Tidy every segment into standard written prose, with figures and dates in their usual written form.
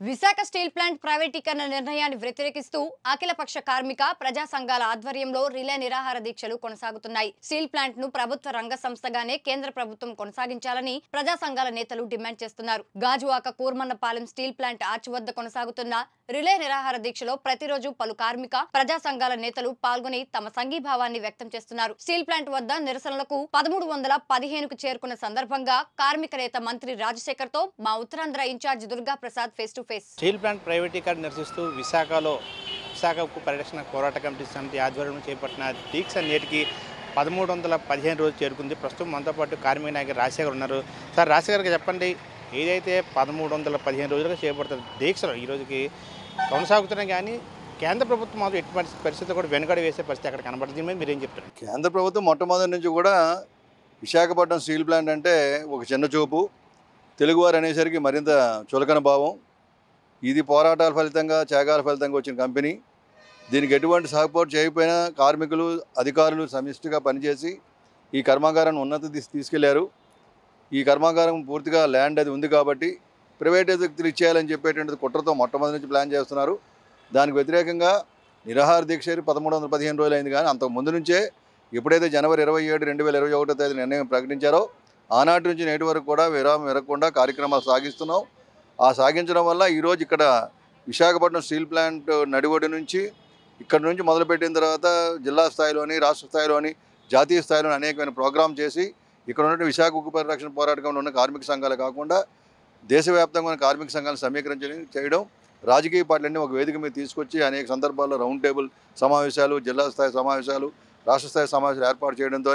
Visakha steel plant ప్రైవేటీకరణ నిర్ణయాన్ని వ్యతిరేకిస్తూ అఖిలపక్ష కార్మిక ప్రజా సంఘాల ఆధ్వర్యంలో రిలే నిరాహార దీక్షలు కొనసాగుతున్నాయి. స్టీల్ ప్లాంట్ ను ప్రభుత్వ రంగ సంస్థగానే కేంద్ర ప్రభుత్వం కొనసాగించాలని ప్రజా సంఘాల నేతలు డిమాండ్ చేస్తున్నారు. Gajuwaka Kurmannapalem steel plant arch వద్ద కొనసాగుతున్న రిలే నిరాహార దీక్షలో ప్రతిరోజు పలు కార్మిక ప్రజా సంఘాల నేతలు పాల్గొని తమ సంఘీభావాన్ని వ్యక్తం చేస్తున్నారు. స్టీల్ ప్లాంట్ వద్ద నిరసనలకు 1315కు చేరుకున్న సందర్భంగా కార్మిక నేత మంత్రి రాజశేఖర్ తో మా Uttarandhra incharge Durga Prasad face to face. Steel plant ప్రైవేటీకరణ నిరసిస్తూ విశాఖ ఉక్కు పరిరక్షణ పోరాట కమిటీ సమితి ఆధ్వర్యంలో చేపట్టిన దీక్ష నేటికి 1315 రోజు చేరుకుంది. ప్రస్తుతం మనతో పాటు కార్మిక నాయకులు రాజశేఖర్ ఉన్నారు. సార్, రాజశేఖర్కి చెప్పండి, ఏదైతే 1315 రోజులుగా చేపడుతున్న దీక్షలు ఈ రోజుకి కొనసాగుతున్నాయి, కానీ కేంద్ర ప్రభుత్వం మాత్రం ఎటువంటి పరిస్థితులు కూడా వెనుకడి వేసే పరిస్థితి అక్కడ కనబడుతుంది. మీద మీరేం చెప్తారు? కేంద్ర ప్రభుత్వం మొట్టమొదటి నుంచి కూడా విశాఖపట్నం స్టీల్ ప్లాంట్ అంటే ఒక చిన్న చూపు, తెలుగువారు అనేసరికి మరింత చులకన భావం. ఇది పోరాటాల ఫలితంగా, త్యాగాల ఫలితంగా వచ్చిన కంపెనీ. దీనికి ఎటువంటి సపోర్ట్ చేయకపోయినా కార్మికులు, అధికారులు సమిష్టిగా పనిచేసి ఈ కర్మాగారాన్ని ఉన్నత తీసుకెళ్లారు. ఈ కర్మాగారం పూర్తిగా ల్యాండ్ అది ఉంది కాబట్టి ప్రైవేట్ వ్యక్తులు ఇచ్చేయాలని చెప్పేటువంటిది కుట్రతో మొట్టమొదటి నుంచి ప్లాన్ చేస్తున్నారు. దానికి వ్యతిరేకంగా నిరాహార దీక్ష 1315 రోజులు అయింది. కానీ అంతకు ముందు నుంచే ఎప్పుడైతే జనవరి 27, 2021 నిర్ణయం ప్రకటించారో ఆనాటి నుంచి నేటి వరకు కూడా విరామం విరగకుండా కార్యక్రమాలు సాగిస్తున్నాం. ఆ సాగించడం వల్ల ఈరోజు ఇక్కడ విశాఖపట్నం స్టీల్ ప్లాంట్ నడివొడ్డు నుంచి ఇక్కడ నుంచి మొదలుపెట్టిన తర్వాత జిల్లా స్థాయిలోని, రాష్ట్ర స్థాయిలోని, జాతీయ స్థాయిలోని అనేకమైన ప్రోగ్రాం చేసి ఇక్కడ ఉన్న విశాఖ ఉక్కు పరిరక్షణ పోరాటంలో ఉన్న కార్మిక సంఘాలు కాకుండా దేశవ్యాప్తంగా ఉన్న కార్మిక సంఘాలను చేయడం, రాజకీయ పార్టీలన్నీ ఒక వేదిక మీద తీసుకొచ్చి అనేక సందర్భాల్లో రౌండ్ టేబుల్ సమావేశాలు, జిల్లా స్థాయి సమావేశాలు, రాష్ట్ర స్థాయి సమావేశాలు ఏర్పాటు చేయడంతో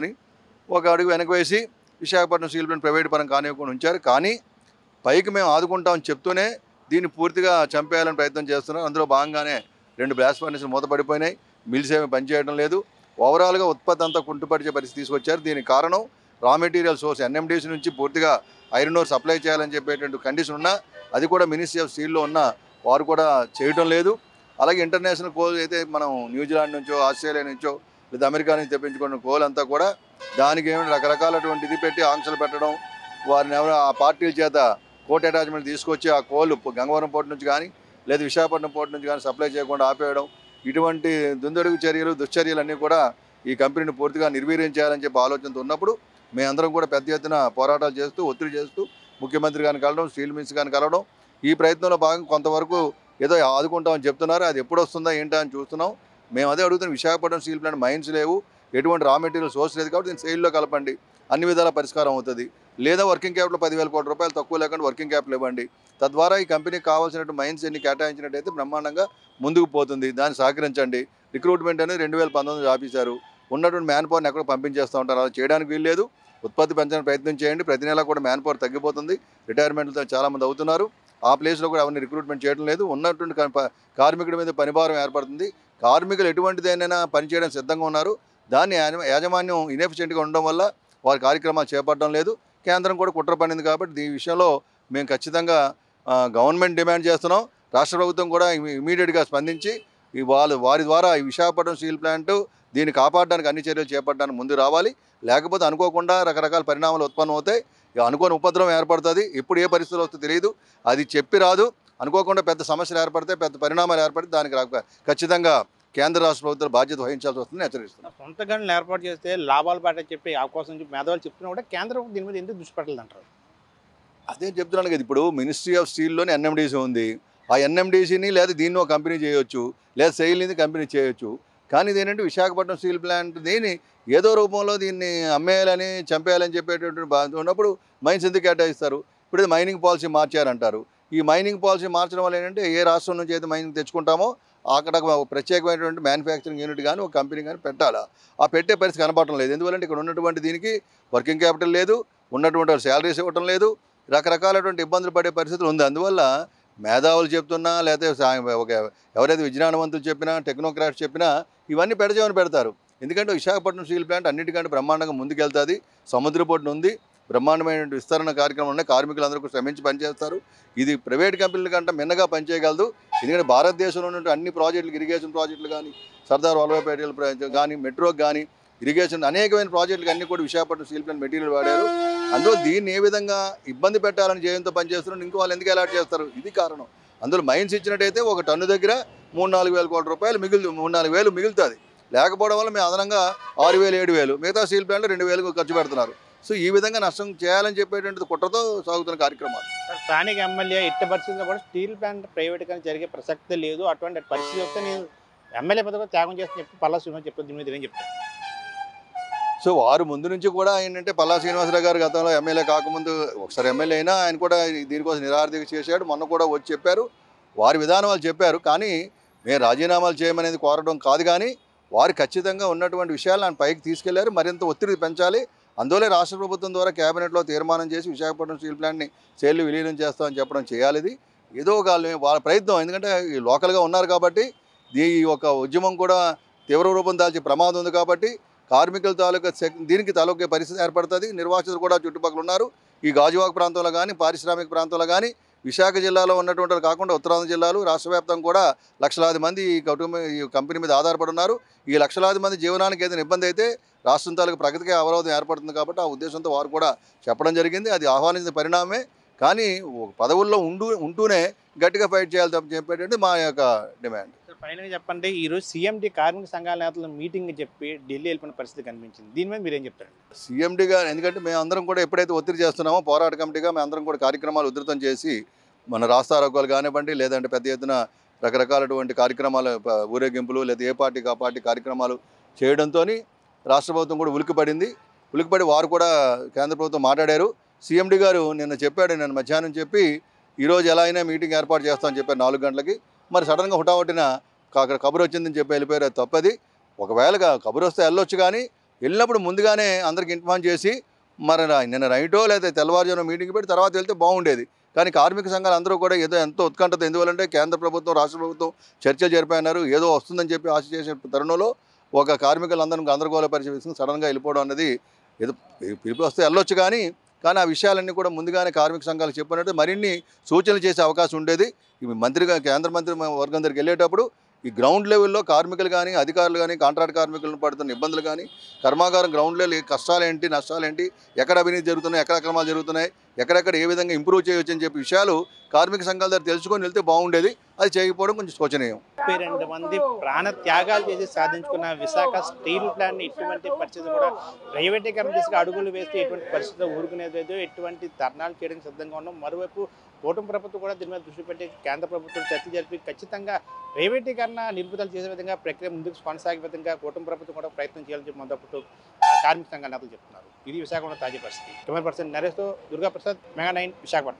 ఒక అడుగు వెనక వేసి విశాఖపట్నం స్టీల్ ప్లాంట్ ప్రైవేట్ పరం కానివ్వకుండా ఉంచారు. కానీ పైకి మేము ఆదుకుంటామని చెప్తూనే దీన్ని పూర్తిగా చంపేయాలని ప్రయత్నం చేస్తున్నారు. అందులో భాగంగానే 2 బ్లాస్ట్ ఫర్నేసులు మూతపడిపోయినాయి, మిల్స్ ఏమీ పనిచేయడం లేదు. ఓవరాల్గా ఉత్పత్తి అంతా కుంటుపరిచే పరిస్థితి తీసుకొచ్చారు. దీనికి కారణం రా మెటీరియల్ సోర్స్ ఎన్ఎండిసి నుంచి పూర్తిగా ఐరన్ ఓర్ సప్లై చేయాలని చెప్పేటువంటి కండిషన్ ఉన్నా అది కూడా మినిస్ట్రీ ఆఫ్ స్టీల్లో ఉన్న వారు కూడా చేయడం లేదు. అలాగే ఇంటర్నేషనల్ కోల్ అయితే మనం న్యూజిలాండ్ నుంచో, ఆస్ట్రేలియా నుంచో లేదా అమెరికా నుంచి తెప్పించుకున్న కోల్ అంతా కూడా దానికి ఏమైనా రకరకాలటువంటి ఇది పెట్టి ఆంక్షలు పెట్టడం, వారిని ఎవరైనా ఆ పార్టీల చేత కోర్ట్ అటాచ్మెంట్ తీసుకొచ్చి ఆ కోల్ గంగవరం పోర్టు నుంచి కానీ లేదా విశాఖపట్నం పోర్టు నుంచి కానీ సప్లై చేయకుండా ఆపేయడం, ఇటువంటి దుందడుగు చర్యలు, దుశ్చర్యలన్నీ కూడా ఈ కంపెనీని పూర్తిగా నిర్వీర్యం చేయాలని చెప్పి ఆలోచనతో ఉన్నప్పుడు మేమందరం కూడా పెద్ద ఎత్తున పోరాటాలు చేస్తూ, ఒత్తిడి చేస్తూ ముఖ్యమంత్రి గారిని కలవడం, స్టీల్ మినిస్టర్ గారిని కలవడం, ఈ ప్రయత్నంలో భాగంగా కొంతవరకు ఏదో ఆదుకుంటామని చెప్తున్నారు. అది ఎప్పుడు వస్తుందా ఏంటా అని చూస్తున్నాం. మేము అదే అడుగుతున్నాం, విశాఖపట్నం స్టీల్ ప్లాంట్ మైన్స్ లేవు, ఎటువంటి రా మెటీరియల్ సోర్స్ లేదు కాబట్టి దీన్ని సెయిల్లో కలపండి, అన్ని విధాల పరిష్కారం అవుతుంది. లేదా వర్కింగ్ క్యాపిటల్ 10,000 కోట్ల రూపాయలు తక్కువ లేకుండా వర్కింగ్ క్యాపిటల్ ఇవ్వండి. తద్వారా ఈ కంపెనీకి కావాల్సినట్టు మైన్స్ ఎన్ని కేటాయించినట్టయితే బ్రహ్మాండంగా ముందుకు పోతుంది. దాన్ని సహకరించండి. రిక్రూట్మెంట్ అనేది 2019 ఆపేశారు. ఉన్నటువంటి మ్యాన్ పవర్ని ఎక్కడ పంపించేస్తూ ఉంటారు. అలా చేయడానికి వీల్లేదు. ఉత్పత్తి పెంచడానికి ప్రయత్నం చేయండి. ప్రతి నెల కూడా మ్యాన్ పవర్ తగ్గిపోతుంది. రిటైర్మెంట్లతో చాలామంది అవుతున్నారు. ఆ ప్లేస్లో కూడా అవన్నీ రిక్రూట్మెంట్ చేయడం లేదు. ఉన్నటువంటి కార్మికుడి మీద పనిభారం ఏర్పడుతుంది. కార్మికులు ఎటువంటిదైనా పనిచేయడం సిద్ధంగా ఉన్నారు. దాన్ని యాజమాన్యం ఇన్ఎఫిషియెంట్గా ఉండడం వల్ల వారి కార్యక్రమాలు చేపట్టడం లేదు. కేంద్రం కూడా కుట్ర పడింది కాబట్టి ఈ విషయంలో మేము ఖచ్చితంగా గవర్నమెంట్ డిమాండ్ చేస్తున్నాం. రాష్ట్ర ప్రభుత్వం కూడా ఇమీడియట్గా స్పందించి వారి ద్వారా ఈ విశాఖపట్నం స్టీల్ ప్లాంట్ దీన్ని కాపాడడానికి అన్ని చర్యలు చేపట్టడానికి ముందు రావాలి. లేకపోతే అనుకోకుండా రకరకాల పరిణామాలు ఉత్పన్నం అవుతాయి. అనుకోని ఉపద్రవం ఏర్పడుతుంది. ఎప్పుడు ఏ పరిస్థితులు వస్తుందో తెలియదు. అది చెప్పి రాదు. అనుకోకుండా పెద్ద సమస్యలు ఏర్పడతాయి, పెద్ద పరిణామాలు ఏర్పడితే దానికి ఖచ్చితంగా కేంద్ర రాష్ట్ర ప్రభుత్వాలు బాధ్యత వహించాల్సి వస్తుందని హెచ్చరిస్తున్నాం. సొంత గనులు ఏర్పాటు చేస్తే లాభాలు పట్టే చెప్పి అవకాశం చెప్పి మేధావులు చెప్తున్నా కూడా కేంద్రం దీని మీద ఎందుకు దృష్టి పెట్టలేదు అంటారు? అదే చెప్తున్నాను కదా, ఇప్పుడు మినిస్ట్రీ ఆఫ్ స్టీల్లోని ఎన్ఎండిసి ఉంది. ఆ ఎన్ఎండిసిని లేదా దీన్ని ఒక కంపెనీ చేయొచ్చు, లేదా సెయిల్ని కంపెనీ చేయొచ్చు. కానీ ఇదేంటంటే విశాఖపట్నం స్టీల్ ప్లాంట్ దీన్ని ఏదో రూపంలో దీన్ని అమ్మేయాలని, చంపేయాలని చెప్పేటటువంటి బాధ్యత ఉన్నప్పుడు మైన్స్ ఎందుకు కేటాయిస్తారు? ఇప్పుడు ఇది మైనింగ్ పాలసీ మార్చారంటారు. ఈ మైనింగ్ పాలసీ మార్చడం వల్ల ఏంటంటే ఏ రాష్ట్రం నుంచి అయితే మైనింగ్ తెచ్చుకుంటామో అక్కడ ప్రత్యేకమైనటువంటి మ్యానుఫ్యాక్చరింగ్ యూనిట్ కానీ ఒక కంపెనీ కానీ పెట్టాలా. ఆ పెట్టే పరిస్థితి కనపడటం లేదు. ఎందువల్లంటే ఇక్కడ ఉన్నటువంటి దీనికి వర్కింగ్ క్యాపిటల్ లేదు, ఉన్నటువంటి శాలరీస్ ఇవ్వటం లేదు, రకరకాలటువంటి ఇబ్బందులు పడే పరిస్థితులు ఉంది. అందువల్ల మేధావులు చెప్తున్నా లేకపోతే ఎవరైతే విజ్ఞానవంతులు చెప్పినా, టెక్నోక్రాట్స్ చెప్పినా ఇవన్నీ పెడచేమని పెడతారు. ఎందుకంటే విశాఖపట్నం స్టీల్ ప్లాంట్ అన్నిటికంటే బ్రహ్మాండంగా ముందుకెళ్తుంది. సముద్రపోటును ఉంది, బ్రహ్మాండమైన విస్తరణ కార్యక్రమం ఉన్నాయి. కార్మికులందరూ శ్రమించి పనిచేస్తారు. ఇది ప్రైవేట్ కంపెనీల కంటే మిన్నగా పనిచేయగలదు. ఎందుకంటే భారతదేశంలో ఉన్న అన్ని ప్రాజెక్టులు, ఇరిగేషన్ ప్రాజెక్టులు కానీ, సర్దార్ వల్లభాయ్ పటేల్ కానీ, మెట్రోకి కానీ, ఇరిగేషన్ అనేకమైన ప్రాజెక్టులకు అన్ని కూడా విశాఖపట్నం స్టీల్ ప్లాంట్ మెటీరియల్ వాడారు. అందులో దీన్ని ఏ విధంగా ఇబ్బంది పెట్టాలని జయంతో పనిచేస్తున్నారు, ఇంకో వాళ్ళు ఎందుకు అలాట్ చేస్తారు? ఇది కారణం. అందులో మైన్స్ ఇచ్చినట్టయితే ఒక టన్ను దగ్గర 3-4 వేల కోట్ల రూపాయలు 3-4 వేలు మిగులుతుంది. లేకపోవడం వల్ల మేము అదనంగా 6,000 7,000 మిగతా స్టీల్ ప్లాంట్లో 2,000 ఖర్చు పెడుతున్నారు. సో ఈ విధంగా నష్టం చేయాలని చెప్పేటువంటిది కుట్రతో సాగుతున్న కార్యక్రమాలు. స్థానిక ఎమ్మెల్యే ఎట్టి పరిస్థితుల్లో కూడా స్టీల్ ప్లాంట్ ప్రైవేట్గా జరిగే ప్రసక్తే లేదు, అటువంటి పరిస్థితి వస్తే నేను ఎమ్మెల్యే పదవి త్యాగం చేస్తాను చెప్పి పల్లా శ్రీనివాస్ చెప్పి దీని మీద ఏం చెప్తాను. సో వారు ముందు నుంచి కూడా ఏంటంటే పల్లా శ్రీనివాసరావు గారు గతంలో ఎమ్మెల్యే కాకముందు ఒకసారి ఎమ్మెల్యే అయినా ఆయన కూడా దీనికోసం నిరాహారదీక్ష చేశాడు. మొన్న కూడా వచ్చి చెప్పారు, వారి విధానం వాళ్ళు చెప్పారు. కానీ మేము రాజీనామాలు చేయమనేది కోరడం కాదు, కానీ వారు ఖచ్చితంగా ఉన్నటువంటి విషయాలు ఆయన పైకి తీసుకెళ్లారు. మరింత ఒత్తిడి పెంచాలి. అందువల్లే రాష్ట్ర ప్రభుత్వం ద్వారా కేబినెట్లో తీర్మానం చేసి విశాఖపట్నం స్టీల్ ప్లాంట్ని సేల్ని విలీనం చేస్తామని చెప్పడం చేయాలి. ఇది ఏదో ఒక వాళ్ళ ప్రయత్నం, ఎందుకంటే లోకల్గా ఉన్నారు కాబట్టి ఈ ఒక ఉద్యమం కూడా తీవ్ర రూపం దాల్చే ప్రమాదం ఉంది. కాబట్టి కార్మికుల తాలూకా దీనికి తాలూకే పరిస్థితి ఏర్పడుతుంది. నిర్వాసితులు కూడా చుట్టుపక్కల ఉన్నారు. ఈ గాజువాక ప్రాంతంలో కానీ పారిశ్రామిక ప్రాంతంలో కానీ విశాఖ జిల్లాలో ఉన్నటువంటి కాకుండా ఉత్తరాంధ్ర జిల్లాలు రాష్ట్ర వ్యాప్తంగా కూడా లక్షలాది మంది ఈ కంపెనీ మీద ఆధారపడి ఉన్నారు. ఈ లక్షలాది మంది జీవనానికి ఏదైనా ఇబ్బంది అయితే రాష్ట్రం తాలూకు ప్రగతికి అవరోధం ఏర్పడుతుంది. కాబట్టి ఆ ఉద్దేశంతో వారు కూడా చెప్పడం జరిగింది. అది ఆహ్వానించిన పరిణామమే. కానీ పదవుల్లో ఉంటూనే గట్టిగా ఫైట్ చేయాలి చెప్పేటట్టు మా యొక్క డిమాండ్. ఫైనల్గా చెప్పండి, ఈరోజు సీఎండీ కార్మిక సంఘాల నేతలు మీటింగ్ చెప్పి ఢిల్లీ వెళ్ళిపోయిన పరిస్థితి కనిపించింది. దీని మీద మీరేం చెప్తారు? సీఎండీ గారు, ఎందుకంటే మేము అందరం కూడా ఎప్పుడైతే ఒత్తిడి చేస్తున్నామో పోరాట కమిటీగా మేము అందరం కూడా కార్యక్రమాలు ఉధృతం చేసి మన రాష్ట్ర ఆరోగ్యాలు కానివ్వండి, లేదంటే పెద్ద ఎత్తున రకరకాలటువంటి కార్యక్రమాలు ఊరేగింపులు లేదా ఏ పార్టీకి ఆ పార్టీ కార్యక్రమాలు చేయడంతో రాష్ట్ర ప్రభుత్వం కూడా ఉలికిపడి వారు కూడా కేంద్ర ప్రభుత్వం మాట్లాడారు. సీఎండీ గారు నిన్న చెప్పాడు, నిన్న మధ్యాహ్నం చెప్పి ఈరోజు ఎలా అయినా మీటింగ్ ఏర్పాటు చేస్తామని చెప్పారు 4 గంటలకి. మరి సడన్గా హుటాహుటిన అక్కడ కబురు వచ్చిందని చెప్పి వెళ్ళిపోయారు. అది తప్పది. ఒకవేళ కబురు వస్తే వెళ్ళొచ్చు, కానీ వెళ్ళినప్పుడు ముందుగానే అందరికి ఇన్ఫార్మ్ చేసి మరి నిన్న నైటో లేదా తెల్లవారుజామున మీటింగ్ పెట్టి తర్వాత వెళ్తే బాగుండేది. కానీ కార్మిక సంఘాలు అందరూ కూడా ఎంతో ఉత్కంఠత, ఎందువల్లంటే కేంద్ర ప్రభుత్వం రాష్ట్ర ప్రభుత్వం చర్చలు జరిపారు, ఏదో వస్తుందని చెప్పి ఆశ చేసే తరుణంలో ఒక కార్మికులందరినీ గందరగోళ పరిస్థితి సడన్గా వెళ్ళిపోవడం అనేది ఏదో పిలుపు వస్తే వెళ్ళొచ్చు, కానీ ఆ విషయాలన్నీ కూడా ముందుగానే కార్మిక సంఘాలు చెప్పినట్టు మరిన్ని సూచనలు చేసే అవకాశం ఉండేది. ఇవి మంత్రిగా కేంద్ర మంత్రి వర్గం దగ్గరికి వెళ్ళేటప్పుడు ఈ గ్రౌండ్ లెవెల్లో కార్మికులు కానీ అధికారులు కానీ కాంట్రాక్ట్ కార్మికులను పడుతున్న ఇబ్బందులు కానీ కర్మాగారం గ్రౌండ్ లెవెల్ కష్టాలేంటి నష్టాలేంటి, ఎక్కడ అవినీతి జరుగుతున్నాయి, ఎక్కడ అక్రమాలు జరుగుతున్నాయి, ఎక్కడెక్కడ ఏ విధంగా ఇంప్రూవ్ చేయవచ్చు అని చెప్పి విషయాలు కార్మిక సంఘాల దగ్గర తెలుసుకొని వెళ్తే బాగుండేది. అది చేయకపోవడం కొంచెం శోచనీయం. 32 మంది ప్రాణ త్యాగాలు చేసి సాధించుకున్న విశాఖ స్టీల్ ప్లాంట్ని ఇటువంటి పరిస్థితి కూడా ప్రైవేటీకరణ దిశగా అడుగులు వేస్తే ఎటువంటి పరిస్థితిలో ఊరుకునేది లేదు, ఎటువంటి ధర్నాలు చేయడానికి సిద్ధంగా ఉన్నాం. మరోవైపు కూటమి ప్రభుత్వం కూడా దీని మీద దృష్టి పెట్టి కేంద్ర ప్రభుత్వం చర్చ జరిపి ఖచ్చితంగా ప్రైవేటీకరణ నిలుపుదల చేసే విధంగా ప్రక్రియ ముందుకు కొనసాగే విధంగా కూటమి ప్రభుత్వం కూడా ప్రయత్నం చేయాలని చెప్పి మొదటి కార్మిక సంఘాల నేతలు చెప్తున్నారు. ఇది విశాఖపట్నం తాజా పరిస్థితి. 20% నరేష్తో దుర్గాప్రసాద్, మెగా 9 విశాఖపట్నం.